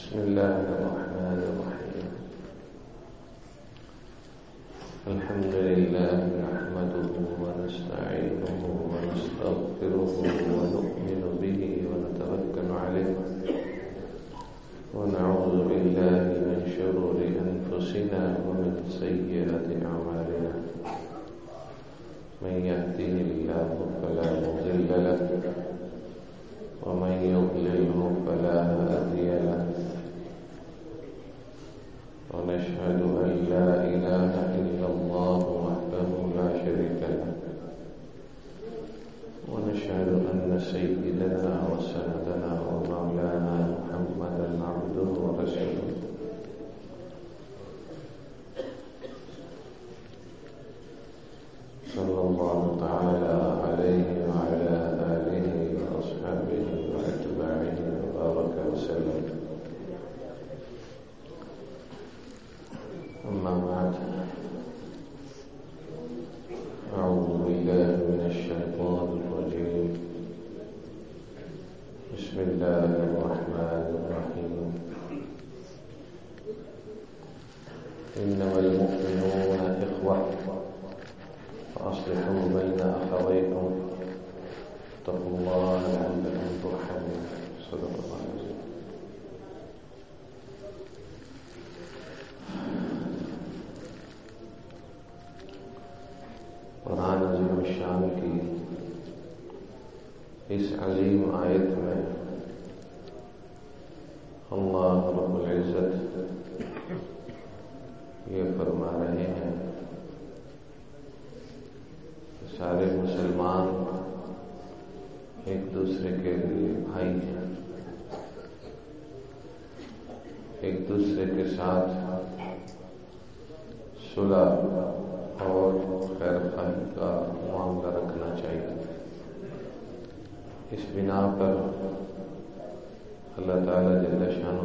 بسم الله الرحمن الرحيم. الحمد لله نحمده ونستعينه ونستغفره ونؤمن به ونتوكل عليه ونعوذ بالله من شرور أنفسنا ومن سيئات أعمالنا. من يهده الله فلا مضل له ومن يضلله فلا هادي له. ونشهد أن لا إله إلا الله وحده لا شريك له. ونشهد أن سيدنا وسندنا ومولانا محمدا عبده ورسوله. صلى الله تعالى عليه وعلى آله وأصحابه وأتباعه وبارك وسلم. أما بعد، أعوذ بالله من الشيطان الرجيم. بسم الله الرحمن الرحيم. إنما المؤمنون إخوة فأصلحوا بين أخويكم اتقوا الله لعلكم ترحمون. صدق الله العظيم. قرآن عظیم الشان کی اس عظیم آیت میں اللہ رب العزت یہ فرما رہے ہیں کہ سارے مسلمان ایک دوسرے کے لیے بھائی ہیں، ایک دوسرے کے ساتھ صلح اور خیر خواہی کا معاملہ رکھنا چاہیے. اس بنا پر اللہ تعالیٰ جل شانہ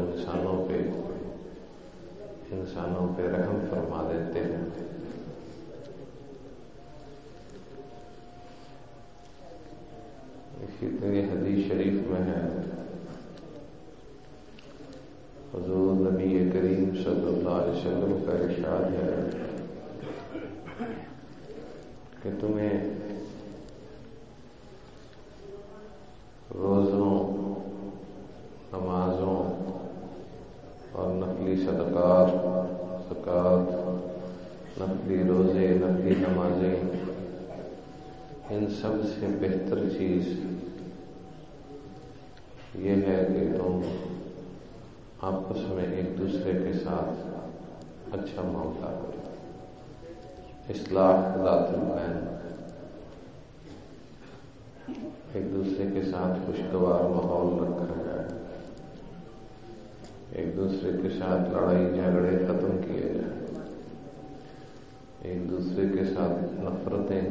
انسانوں پہ رحم فرما دیتے ہیں. اسی طرح حدیث شریف میں ہے، حضور نبی کریم صلی اللہ علیہ وسلم کا ارشاد ہے کہ تمہیں روزوں، نمازوں اور نفلی صدقات، زکوٰۃ، نفلی روزے، نفلی نمازیں، ان سب سے بہتر چیز یہ ہے کہ تم آپس میں ایک دوسرے کے ساتھ اچھا معاملہ کرو. اصلاح ذات البین، ایک دوسرے کے ساتھ خوشگوار ماحول رکھا جائے، ایک دوسرے کے ساتھ لڑائی جھگڑے ختم کیے جائیں، ایک دوسرے کے ساتھ نفرتیں،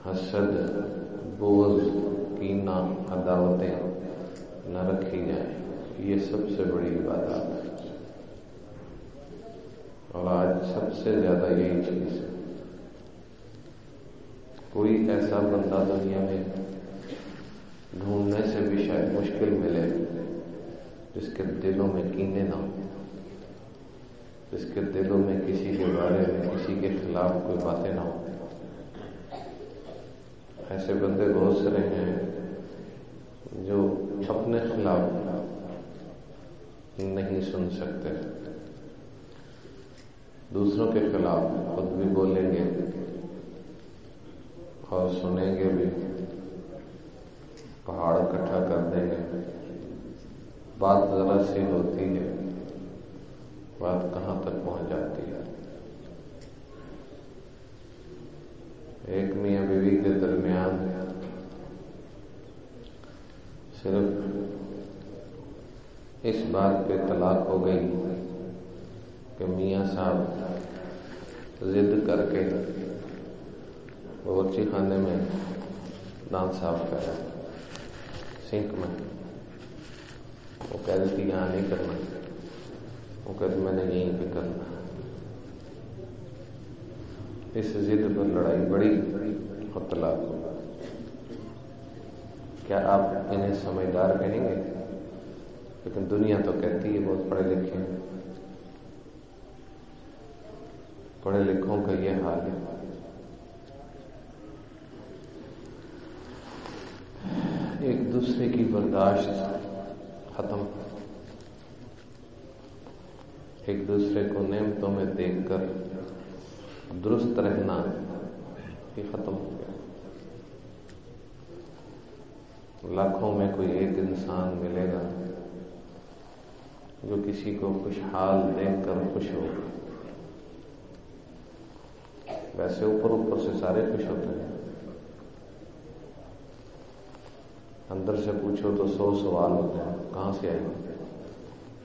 حسد، بغض، کینہ، عداوتیں نہ رکھی جائیں. یہ سب سے بڑی عبادت ہے، اور آج سب سے زیادہ یہی چیز ہے. کوئی ایسا بندہ دنیا میں ڈھونڈنے سے بھی شاید مشکل ملے جس کے دلوں میں کینے نہ ہو، جس کے دلوں میں کسی کے بارے میں، کسی کے خلاف کوئی باتیں نہ ہو. ایسے بندے بہت سارے ہیں جو اپنے خلاف نہیں سن سکتے، دوسروں کے خلاف خود بھی بولیں گے اور سنیں گے بھی، پہاڑ اکٹھا کر دیں گے. بات ذرا سی ہوتی ہے، بات کہاں تک پہنچ جاتی ہے. ایک میاں بیوی کے درمیان صرف اس بات پہ طلاق ہو گئی کہ میاں صاحب ضد کر کے باورچی خانے میں دانت صاف کرا، سنک میں. وہ کہہ رہی تھی یہاں نہیں کرنا، وہ کہتی میں نے یہیں پہ کرنا. اس ضد پر لڑائی بڑی اور طلاق ہو. کیا آپ انہیں سمجھدار کہیں گے کہ لیکن دنیا تو کہتی ہے بہت پڑھے لکھے ہیں. پڑھے لکھوں کا یہ حال ہے. ایک دوسرے کی برداشت ختم، ایک دوسرے کو نعمتوں میں دیکھ کر درست رہنا یہ ختم ہو گیا. لاکھوں میں کوئی ایک انسان ملے گا جو کسی کو خوشحال دیکھ کر خوش ہوگا. ویسے اوپر سے سارے خوش ہوتے ہیں، اندر سے پوچھو تو 100 سوال ہوتے ہیں. کہاں سے آئی،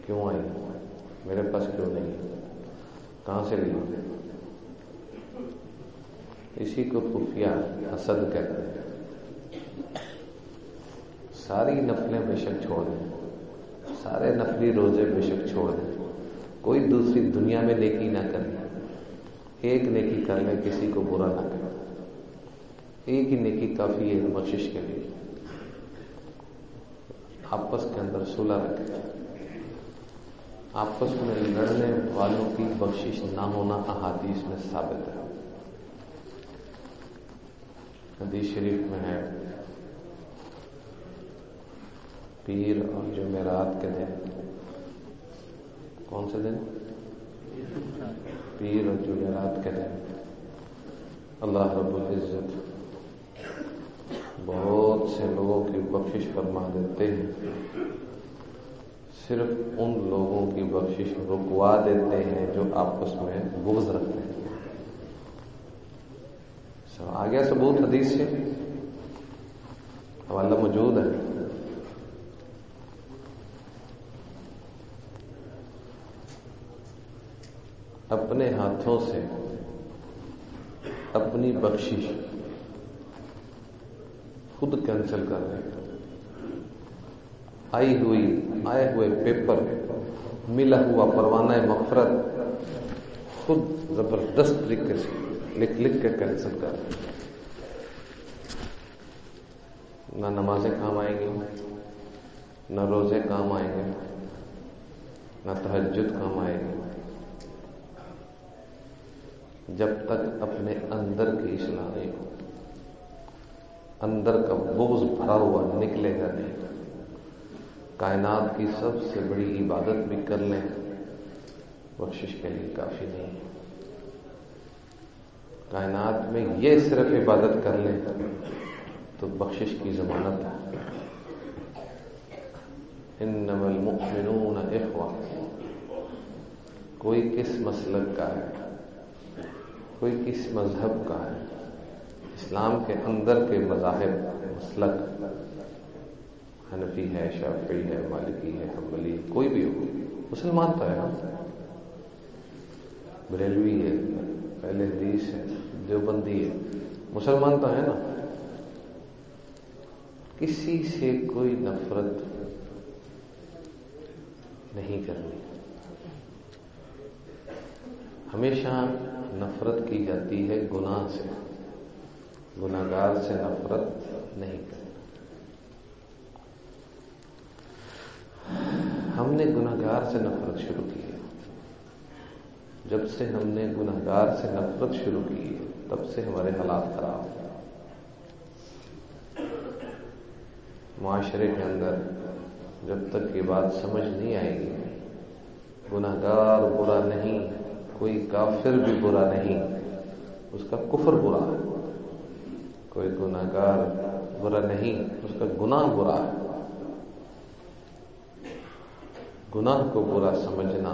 کیوں آئی، میرے پاس کیوں نہیں، کہاں سے لی. اسی کو خفیہ حسد کہتے ہیں. ساری نفلیں بے شک چھوڑ دیں، سارے نفلی روزے بے شک چھوڑ دیں، کوئی دوسری دنیا میں نیکی نہ کرے. ایک نیکی کر لیں، کسی کو برا نہ کرے. ایک ہی نیکی کافی ہے بخشش کے لیے. آپس کے اندر صلح رکھیں. آپس میں لڑنے والوں کی بخشش نہ ہونا احادیث میں ثابت ہے. حدیث شریف میں ہے پیر اور جمعرات کے دن. کون سے دن؟ پیر اور جمعرات کے دن اللہ رب العزت بہت سے لوگوں کی بخشش فرما دیتے ہیں. صرف ان لوگوں کی بخشش رکوا دیتے ہیں جو آپس میں بغض رکھتے ہیں. آ گیا ثبوت حدیث سے، حوالہ موجود ہے. اپنے ہاتھوں سے اپنی بخشش خود کینسل کر رہے ہیں. آئے ہوئے پیپر، ملا ہوا پروانہ مغفرت خود زبردست لکھ کے کینسل کر رہے ہیں. نہ نمازیں کام آئیں گی، نہ روزے کام آئیں گے، نہ تہجد کام آئے گی، جب تک اپنے اندر کی اصلاح نہیں ہو. اندر کا بغض بھرا ہوا نکلے گا نہیں. کائنات کی سب سے بڑی عبادت بھی کر لیں، بخشش کے لیے کافی نہیں. کائنات میں یہ صرف عبادت کر لیں تو بخشش کی ضمانت ہے. انما المؤمنون اخوہ. کوئی کس مسلک کا ہے، کوئی کس مذہب کا ہے، اسلام کے اندر کے مذاہب مسلک، حنفی ہے، شافعی ہے، مالکی ہے، حنبلی، کوئی بھی ہو، مسلمان تو ہے. بریلوی ہے، اہل حدیث ہے، دیوبندی ہے، مسلمان تو ہے نا. کسی سے کوئی نفرت نہیں کرنی. ہمیشہ نفرت کی جاتی ہے گناہ سے، گناہگار سے نفرت نہیں کرنی. ہم نے گناہگار سے نفرت شروع کی ہے. جب سے ہم نے گناہگار سے نفرت شروع کی ہے تب سے ہمارے حالات خراب ہیں. معاشرے کے اندر جب تک یہ بات سمجھ نہیں آئے گی گناہگار برا نہیں، کوئی کافر بھی برا نہیں، اس کا کفر برا ہے. کوئی گناہگار برا نہیں، اس کا گناہ برا ہے. گناہ کو برا سمجھنا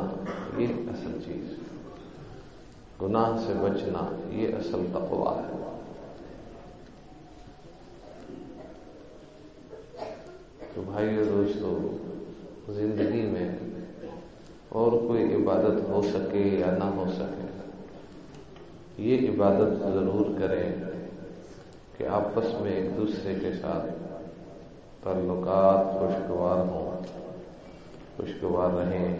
یہ اصل چیز، گناہ سے بچنا یہ اصل تقویٰ ہے. تو بھائیو دوستو، زندگی میں اور کوئی عبادت ہو سکے یا نہ ہو سکے، یہ عبادت ضرور کریں کہ آپس میں ایک دوسرے کے ساتھ تعلقات خوشگوار ہوں، خوشگوار رہیں.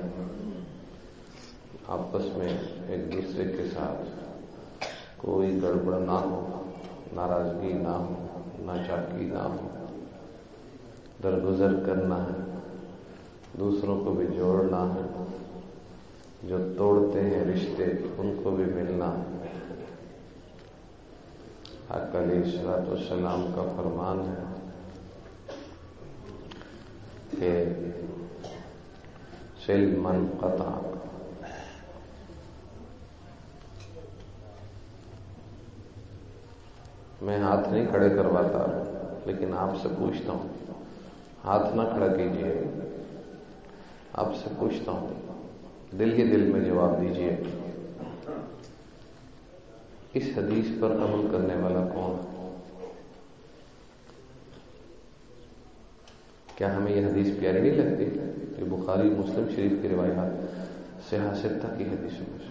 آپس میں ایک دوسرے کے ساتھ کوئی گڑبڑ نہ ہو، ناراضگی نہ ہو، ناچاکی نہ ہو. درگزر کرنا ہے، دوسروں کو بھی جوڑنا ہے، جو توڑتے ہیں رشتے ان کو بھی ملنا ہے۔ آقا علیہ الصلوۃ والسلام کا فرمان ہے کہ صل من قطعک، میں ہاتھ نہیں کھڑے کرواتا لیکن آپ سے پوچھتا ہوں، ہاتھ نہ کھڑا کیجیے، آپ سے پوچھتا ہوں، دل ہی دل میں جواب دیجیے، اس حدیث پر عمل کرنے والا کون ہے؟ کیا ہمیں یہ حدیث پیاری نہیں لگتی؟ یہ بخاری مسلم شریف کی روایات صحیح ستہ کی حدیثوں میں سے۔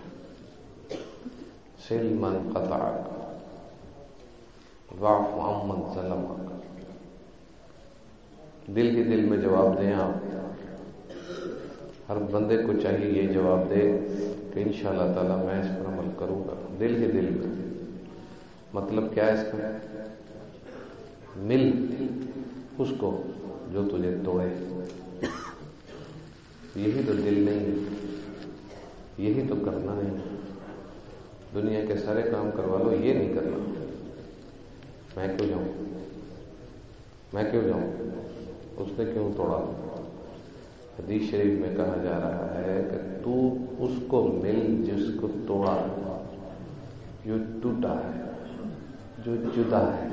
صل من قطعک واعف عمن ظلمک، دل ہی دل میں جواب دیں آپ۔ ہر بندے کو چاہیے یہ جواب دے کہ انشاءاللہ تعالی میں اس پر عمل کروں گا، دل ہی دل میں۔ مطلب کیا ہے اس کا؟ مل اس کو جو تجھے توڑے، یہی تو دل نہیں ہے، یہی تو کرنا نہیں۔ دنیا کے سارے کام کروا لو، یہ نہیں کرنا، میں کیوں جاؤں، میں کیوں جاؤں، اس نے کیوں توڑا؟ حدیث شریف میں کہا جا رہا ہے کہ تو اس کو مل جس کو توڑا، جو ٹوٹا ہے، جو جدا ہے،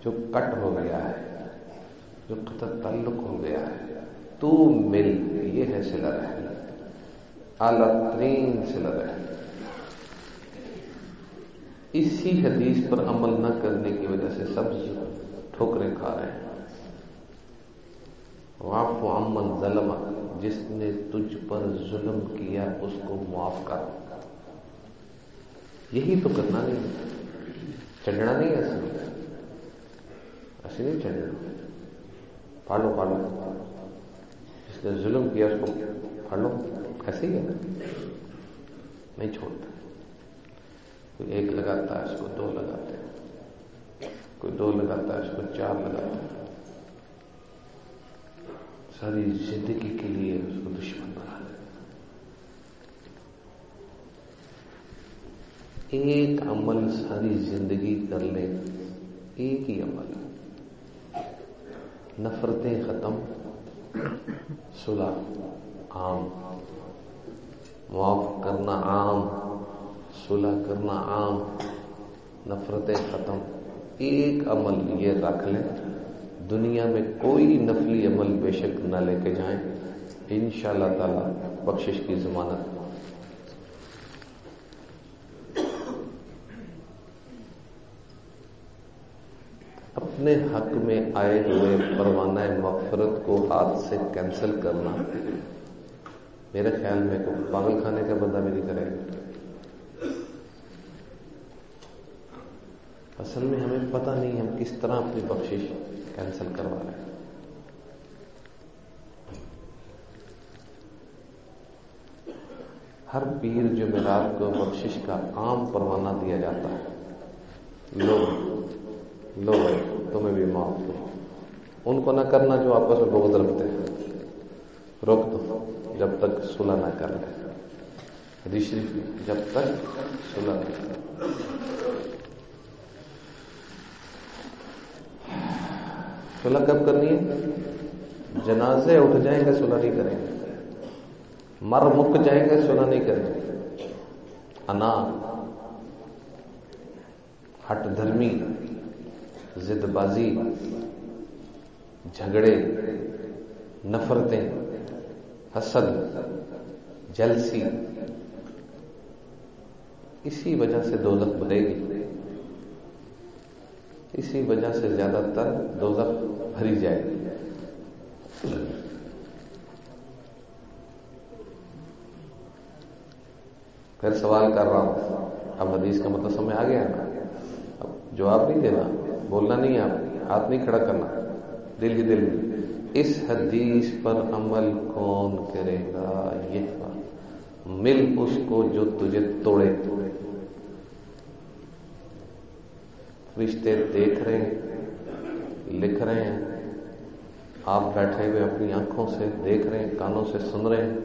جو کٹ ہو گیا ہے، جو قطع تعلق ہو گیا ہے، تو مل۔ یہ ہے صلہ رحم، اعلیٰ ترین صلہ رحم۔ اسی حدیث پر عمل نہ کرنے کی وجہ سے سب ٹھوکریں کھا رہے ہیں۔ واعف عمن ظلمک، جس نے تجھ پر ظلم کیا اس کو معاف کر۔ یہی تو کرنا نہیں ہے، چڑھنا نہیں ہے، ایسے نہیں چڑھنا۔ پھاڑو پھاڑو، جس نے ظلم کیا اس کو پھاڑ لو، ایسے ہی ہے نا، نہیں چھوڑتا۔ کوئی ایک لگاتا ہے اس کو دو لگاتے ہیں، کوئی دو لگاتا ہے اس کو چار لگاتا ہے، ساری زندگی کے لیے اس کو دشمن بنا دیتا۔ ایک عمل ساری زندگی کر لے، ایک ہی عمل، نفرتیں ختم، صلح عام، معاف کرنا عام، صلح کرنا عام، نفرتیں ختم۔ ایک عمل یہ رکھ لیں، دنیا میں کوئی نفلی عمل بے شک نہ لے کے جائیں، انشاءاللہ تعالی بخشش کی ضمانت۔ اپنے حق میں آئے ہوئے پروانہ مغفرت کو ہاتھ سے کینسل کرنا، میرے خیال میں کوئی پاگل خانے کا بندہ بھی نہیں کرے گا۔ اصل میں ہمیں پتہ نہیں ہم کس طرح اپنی بخشش کینسل کروا رہے ہیں۔ ہر پیر جمعرات کو بخشش کا عام پروانہ دیا جاتا ہے، لو بھائی تمہیں بھی معاف کرو، ان کو نہ کرنا جو آپس میں بغض رکھتے ہیں، روک دو جب تک صلح نہ کر لیں۔ حدیث شریف میں جب تک صلح نہ کر لیں۔ صلح کب کرنی ہے؟ جنازے اٹھ جائیں گے صلح نہیں کریں گے، مر مک جائیں گے صلح نہیں کریں گے۔ انا، ہٹ دھرمی، ضد بازی، جھگڑے، نفرتیں، حسد، جلسی، اسی وجہ سے دوزخ بھرے گی، اسی وجہ سے زیادہ تر دوزخ بھری جائے گی۔ پھر سوال کر رہا ہوں، اب حدیث کا مطلب سمجھ آ گیا نا؟ اب جواب نہیں دینا، بولنا نہیں، آپ ہاتھ نہیں کھڑا کرنا، دل ہی دل میں۔ اس حدیث پر عمل کون کرے گا؟ یہ بات، مل اس کو جو تجھے توڑے۔ رشتے دیکھ رہے ہیں، لکھ رہے ہیں، آپ بیٹھے ہوئے اپنی آنکھوں سے دیکھ رہے ہیں، کانوں سے سن رہے ہیں،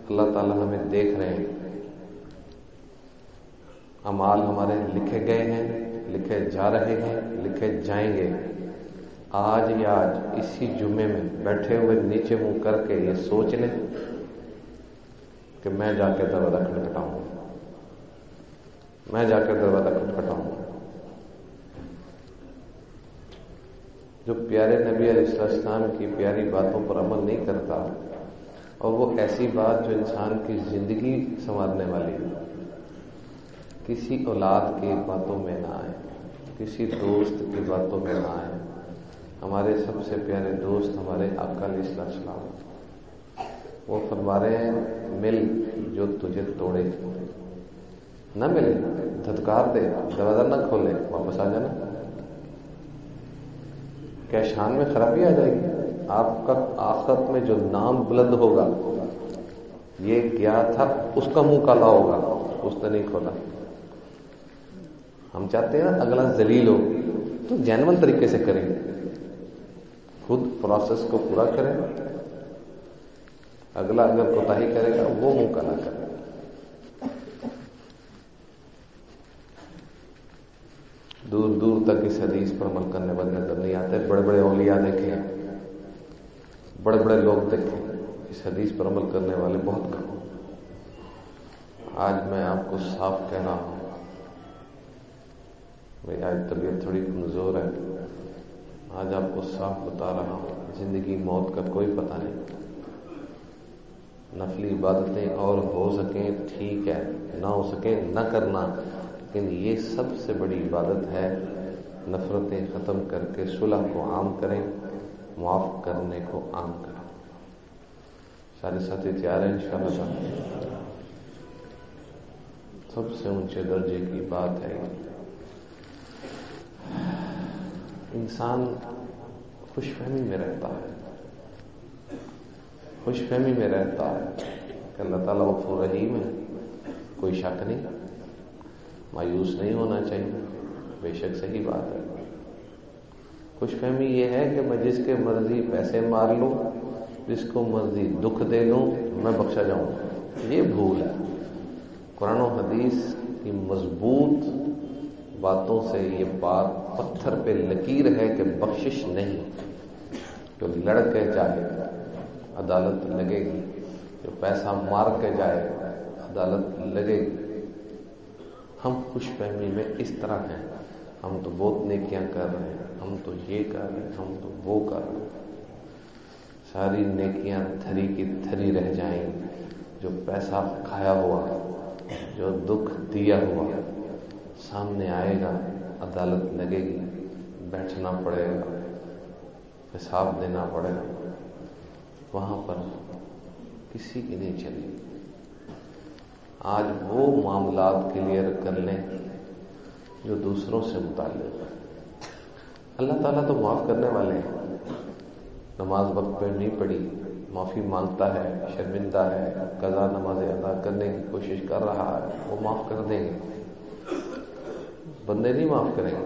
اللہ تعالیٰ ہمیں دیکھ رہے ہیں، اعمال ہمارے لکھے گئے ہیں، لکھے جا رہے ہیں، لکھے جائیں گے۔ آج یا آج اسی جمعے میں بیٹھے ہوئے نیچے منہ کر کے یہ سوچ لیں کہ میں جا کے دروازہ کھٹکھٹاؤں، میں جا کے دروازہ کھٹکھٹاؤں۔ جو پیارے نبی علیہ السلام کی پیاری باتوں پر عمل نہیں کرتا، اور وہ ایسی بات جو انسان کی زندگی سنوارنے والی ہے، کسی اولاد کی باتوں میں نہ آئے، کسی دوست کی باتوں میں نہ آئے۔ ہمارے سب سے پیارے دوست ہمارے آقا علیہ السلام، وہ فرما رہے ہیں مل جو تجھے توڑے، نہ ملے دھتکار دے، دروازہ نہ کھولے، واپس آ جانا۔ کیا شان میں خرابی آ جائے گی؟ آپ کا آخرت میں جو نام بلند ہوگا، یہ کیا تھا، اس کا منہ کالا ہوگا، اس نے نہیں کھولا۔ ہم چاہتے ہیں نا اگلا ذلیل ہو، تو جینون طریقے سے کریں، خود پروسیس کو پورا کریں، اگلا اگر کوتاہی کرے گا وہ منہ کالا کرے گا۔ دور دور تک اس حدیث پر عمل کرنے والے نظر نہیں آتے۔ بڑے بڑے اولیاء دیکھیں، بڑے بڑے لوگ دیکھیں، اس حدیث پر عمل کرنے والے بہت کم۔ آج میں آپ کو صاف کہہ رہا ہوں، میری آج طبیعت تھوڑی کمزور ہے، آج آپ کو صاف بتا رہا ہوں، زندگی موت کا کوئی پتہ نہیں۔ نفلی عبادتیں اور ہو سکیں ٹھیک ہے، نہ ہو سکیں نہ کرنا، لیکن یہ سب سے بڑی عبادت ہے، نفرتیں ختم کر کے صلح کو عام کریں، معاف کرنے کو عام کریں۔ سارے ساتھی تیار ہیں انشاءاللہ؟ سب سے اونچے درجے کی بات ہے یہ۔ انسان خوش فہمی میں رہتا ہے، خوش فہمی میں رہتا ہے کہ اللہ تعالیٰ غفور رحیم ہے، کوئی شک نہیں، مایوس نہیں ہونا چاہیے، بے شک صحیح بات ہے۔ خوش فہمی یہ ہے کہ میں جس کے مرضی پیسے مار لوں، جس کو مرضی دکھ دے لوں، میں بخشا جاؤں، یہ بھول ہے۔ قرآن و حدیث کی مضبوط باتوں سے یہ بات پتھر پہ لکیر ہے کہ بخشش نہیں۔ جو لڑ کے جائے عدالت لگے گی، جو پیسہ مار کے جائے عدالت لگے گی۔ ہم خوش فہمی میں اس طرح ہیں، ہم تو بہت نیکیاں کر رہے ہیں، ہم تو یہ کر رہے ہیں، ہم تو وہ کر رہے ہیں، ساری نیکیاں تھری کی تھری رہ جائیں گی۔ جو پیسہ کھایا ہوا، جو دکھ دیا ہوا سامنے آئے گا، عدالت لگے گی، بیٹھنا پڑے گا، حساب دینا پڑے گا، وہاں پر کسی کی نہیں چلے گی۔ آج وہ معاملات کلیئر کر لیں جو دوسروں سے متعلق ہے۔ اللہ تعالیٰ تو معاف کرنے والے ہیں، نماز وقت پہ نہیں پڑھی، معافی مانگتا ہے، شرمندہ ہے، قضا نماز ادا کرنے کی کوشش کر رہا ہے، وہ معاف کر دیں گے۔ بندے نہیں معاف کریں گے،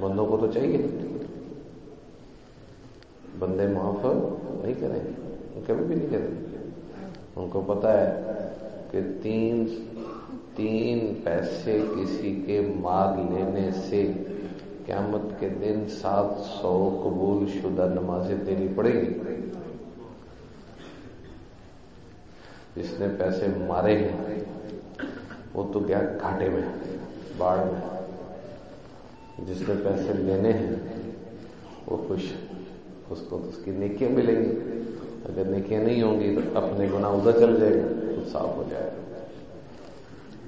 بندوں کو تو چاہیے، بندے معاف نہیں کریں گے، کبھی بھی نہیں کریں گے۔ ان کو پتا ہے کہ تین پیسے کسی کے مار لینے سے قیامت کے دن 700 قبول شدہ نمازیں دینی پڑے گی۔ جس نے پیسے مارے ہیں وہ تو گیا گھاٹے میں، باڑ میں۔ جس نے پیسے لینے ہیں وہ خوش، اس کو اس کی نیکیاں ملیں گی۔ اگر نیکیاں نہیں ہوں گی تو اپنے گناہ ادھر چل جائے گا، خود صاف ہو جائے گا۔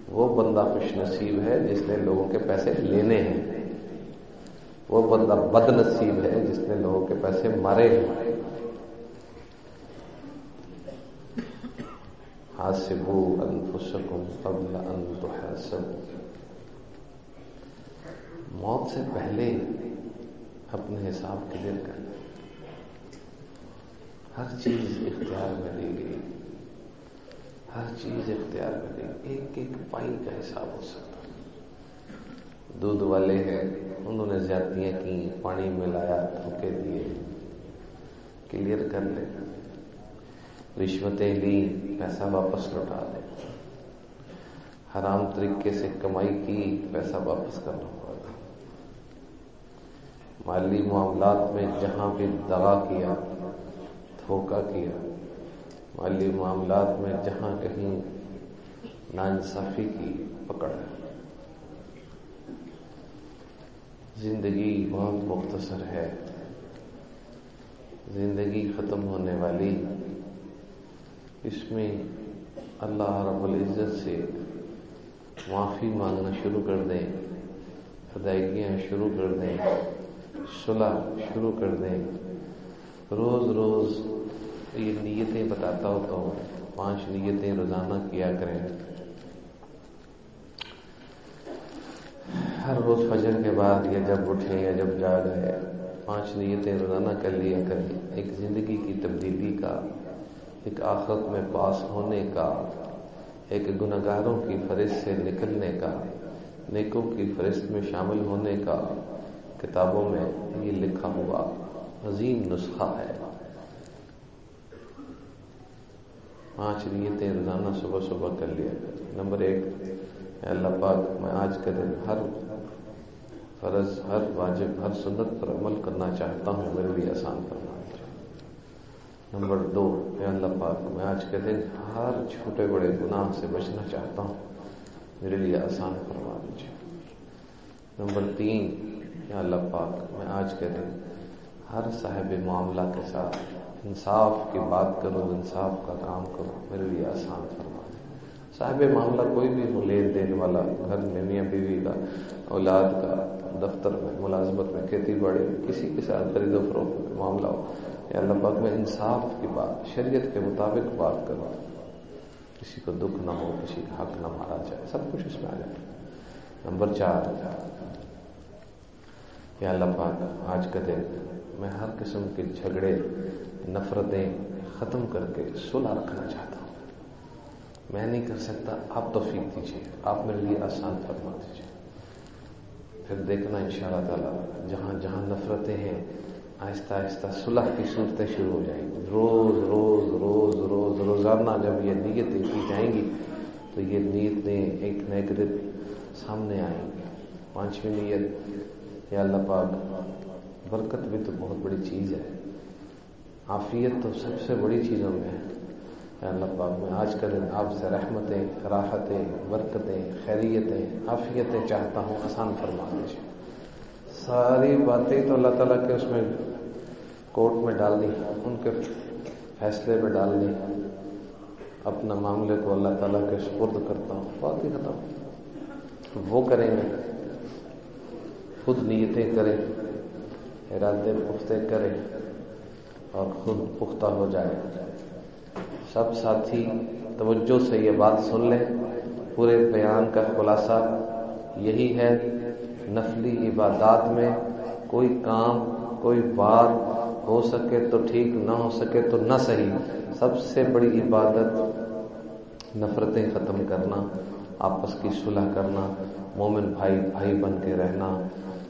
وہ بندہ خوش نصیب ہے جس نے لوگوں کے پیسے لینے ہیں، وہ بندہ بد نصیب ہے جس نے لوگوں کے پیسے مارے ہیں۔ حاسبوا انفسکم قبل ان تحاسبوا، موت سے پہلے اپنے حساب کلیئر کرنا۔ ہر چیز اختیار میں دی گئی، ہر چیز اختیار میں دی گئی، ایک ایک پائی کا حساب ہو سکتا۔ دودھ والے ہیں، انہوں نے زیادتیاں کی، پانی ملایا، دھوکے دیے، کلیئر کر لیں، رشوتیں لی پیسہ واپس لوٹا دیں، حرام طریقے سے کمائی کی پیسہ واپس کرنا پڑا، مالی معاملات میں جہاں بھی دغا کیا، دھوکہ کیا، مالی معاملات میں جہاں کہیں ناانصافی کی، پکڑ ہے۔ زندگی بہت مختصر ہے، زندگی ختم ہونے والی، اس میں اللہ رب العزت سے معافی مانگنا شروع کر دیں، ادائیگیاں شروع کر دیں، صلح شروع کر دیں، روز روز یہ نیتیں بتاتا ہوتا ہوں، 5 نیتیں روزانہ کیا کریں، ہر روز فجر کے بعد یا جب اٹھیں یا جب جاگ آئے 5 نیتیں روزانہ کر لیا کریں، ایک زندگی کی تبدیلی کا، ایک آخرت میں پاس ہونے کا، ایک گنہگاروں کی فہرست سے نکلنے کا، نیکوں کی فہرست میں شامل ہونے کا کتابوں میں یہ لکھا ہوا عظیم نسخہ ہے۔ 5 نیتیں روزانہ صبح صبح کر لیا کریں۔ نمبر 1، اے اللہ پاک میں آج کے دن ہر فرض، ہر واجب، ہر سنت پر عمل کرنا چاہتا ہوں، میرے لیے آسان فرما دیجیے۔ نمبر 2، اے اللہ پاک میں آج کے دن ہر چھوٹے بڑے گناہ سے بچنا چاہتا ہوں، میرے لیے آسان فرما دیجیے۔ نمبر 3، اے اللہ پاک میں آج کے دن ہر صاحب معاملہ کے ساتھ انصاف کی بات کروں، انصاف کا کام کروں، میرے لیے آسان فرما دیجیے۔ صاحب معاملہ کوئی بھی ہو، لین دین والا، گھر میں میاں بیوی کا، اولاد کا، دفتر میں، ملازمت میں، کھیتی باڑی میں، کسی کے ساتھ خرید و فروخت میں معاملہ ہو، یا اللہ پاک میں انصاف کی بات، شریعت کے مطابق بات کروں، کسی کو دکھ نہ ہو، کسی کا حق نہ مارا جائے، سب کچھ اس میں آ جائے۔ نمبر 4، یا اللہ پاک آج کا دن میں ہر قسم کے جھگڑے، نفرتیں ختم کر کے صلح رکھنا چاہتا ہوں، میں نہیں کر سکتا، آپ توفیق دیجیے، آپ میرے لیے آسان فرما دیجیے۔ پھر دیکھنا انشاءاللہ تعالی جہاں جہاں نفرتیں ہیں آہستہ آہستہ صلح کی صورتیں شروع ہو جائیں گی۔ روز روز روز روز روزانہ جب یہ نیتیں کی جائیں گی تو یہ نیتیں ایک نہ ایک دن سامنے آئیں گی۔ 5ویں نیت، یا اللہ پاک برکت بھی تو بہت بڑی چیز ہے، عافیت تو سب سے بڑی چیزوں میں ہے، یا اللہ پاک میں آج کا دن آپ سے رحمتیں، راحتیں، برکتیں، خیریتیں، عافیتیں چاہتا ہوں، آسان فرما دیجیے۔ ساری باتیں تو اللہ تعالیٰ کے اس میں کورٹ میں ڈال دی، ان کے فیصلے میں ڈال دی، اپنا معاملے کو اللہ تعالیٰ کے سپرد کرتا ہوں، بات ہی ختم۔ وہ کریں گے، خود نیتیں کریں، ارادے پختہ کریں اور خود پختہ ہو جائے۔ سب ساتھی توجہ سے یہ بات سن لیں، پورے بیان کا خلاصہ یہی ہے، نفلی عبادات میں کوئی کام، کوئی بات ہو سکے تو ٹھیک، نہ ہو سکے تو نہ صحیح، سب سے بڑی عبادت نفرتیں ختم کرنا، آپس کی صلح کرنا، مومن بھائی بھائی بن کے رہنا۔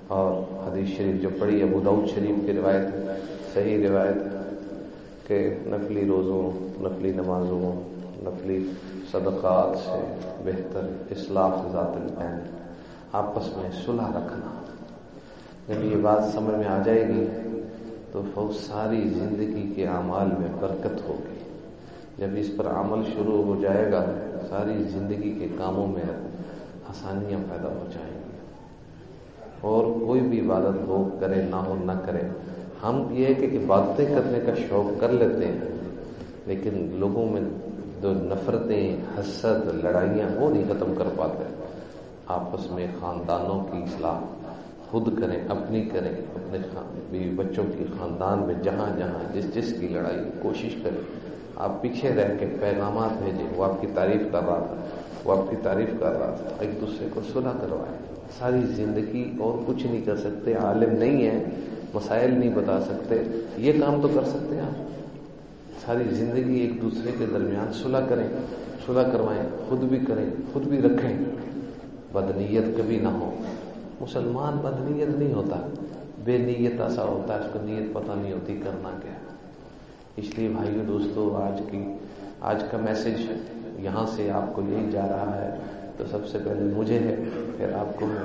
اور حدیث شریف جو پڑھی ابو داؤد شریف کی روایت ہے، صحیح روایت ہے کہ نفلی روزوں، نفلی نمازوں، نفلی صدقات سے بہتر اصلاح ذات البین، آپس میں صلح رکھنا۔ جب یہ بات سمجھ میں آ جائے گی تو ساری زندگی کے اعمال میں برکت ہوگی۔ جب اس پر عمل شروع ہو جائے گا ساری زندگی کے کاموں میں آسانیاں پیدا ہو جائیں گی۔ اور کوئی بھی عبادت ہو، کرے نہ ہو، نہ کرے، ہم یہ ہے کہ عبادتیں کرنے کا شوق کر لیتے ہیں، لیکن لوگوں میں جو نفرتیں، حسد، لڑائیاں، وہ نہیں ختم کر پاتے۔ آپس میں خاندانوں کی اصلاح خود کریں، اپنی کریں، اپنے بیوی بچوں کی، خاندان میں جہاں جہاں جس کی لڑائی، کوشش کریں آپ پیچھے رہ کے پیغامات بھیجیں، وہ آپ کی تعریف کر رہا تھا، وہ آپ کی تعریف کر رہا تھا، ایک دوسرے کو صلح کروائیں۔ ساری زندگی اور کچھ نہیں کر سکتے، عالم نہیں ہے، مسائل نہیں بتا سکتے، یہ کام تو کر سکتے ہیں آپ۔ ساری زندگی ایک دوسرے کے درمیان صلح کریں، صلح کروائیں، خود بھی کریں، خود بھی رکھیں، بدنیت کبھی نہ ہو۔ مسلمان بدنیت نہیں ہوتا، بے نیت ایسا ہوتا ہے، اس کو نیت پتہ نہیں ہوتی کرنا کیا۔ اس لیے بھائیو دوستو، آج کا میسج یہاں سے آپ کو یہی جا رہا ہے، تو سب سے پہلے مجھے ہے، پھر آپ کو ہے،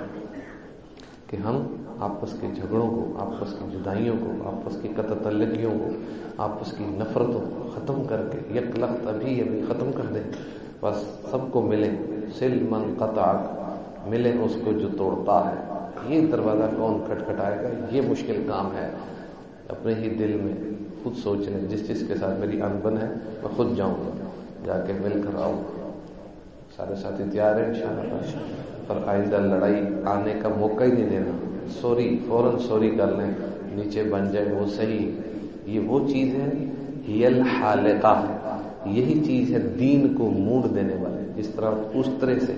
کہ ہم آپس کے جھگڑوں کو، آپس کی جدائیوں کو، آپس کی قطع کو، آپس کی نفرتوں کو ختم کر کے یک لخت ابھی ختم کر دیں. بس سب کو ملیں، سل من قطعک، ملے اس کو جو توڑتا ہے. یہ دروازہ کون کھٹکھٹائے گا؟ یہ مشکل کام ہے. اپنے ہی دل میں خود سوچ لیں، جس کے ساتھ میری انبن ہے میں خود جاؤں گا، جا کے مل کر آؤں. سارے ساتھی تیار ہیں انشاءاللہ؟ پر آئندہ لڑائی آنے کا موقع ہی نہیں دینا. فوراً سوری کر لیں، نیچے بن جائے وہ صحیح. یہ وہ چیز ہے، ہی الحالقہ، یہی چیز ہے دین کو مونڈ دینے والے. جس طرح اس طرح سے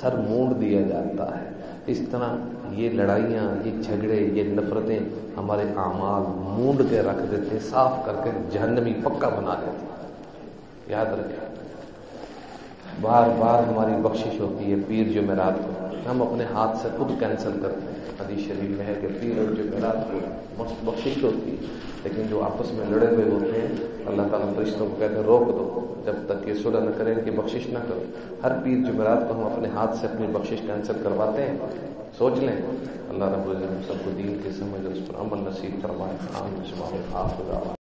سر مونڈ دیا جاتا ہے، اس طرح یہ لڑائیاں، یہ جھگڑے، یہ نفرتیں ہمارے اعمال مونڈ کے رکھ دیتے، صاف کر کے جہنمی پکا بنا دیتے. یاد رکھیں، بار بار ہماری بخشش ہوتی ہے پیر جمعرات کو. ہم اپنے ہاتھ سے خود کینسل کرتے ہیں. حدیث شریف میں ہے کہ پیر اور جمعرات کو بخشش ہوتی ہے، لیکن جو آپس میں لڑے ہوئے ہوتے ہیں اللہ تعالیٰ فرشتوں کو کہتے ہیں روک دو، جب تک یہ صلح نہ کریں کہ بخشش نہ کرو. ہر پیر جمعرات کو ہم اپنے ہاتھ سے اپنی بخشش کینسل کرواتے ہیں. سوچ لیں. اللہ رب العزت سب کو دین کی سمجھ اور اس پر عمل نصیب فرمائے. آمین.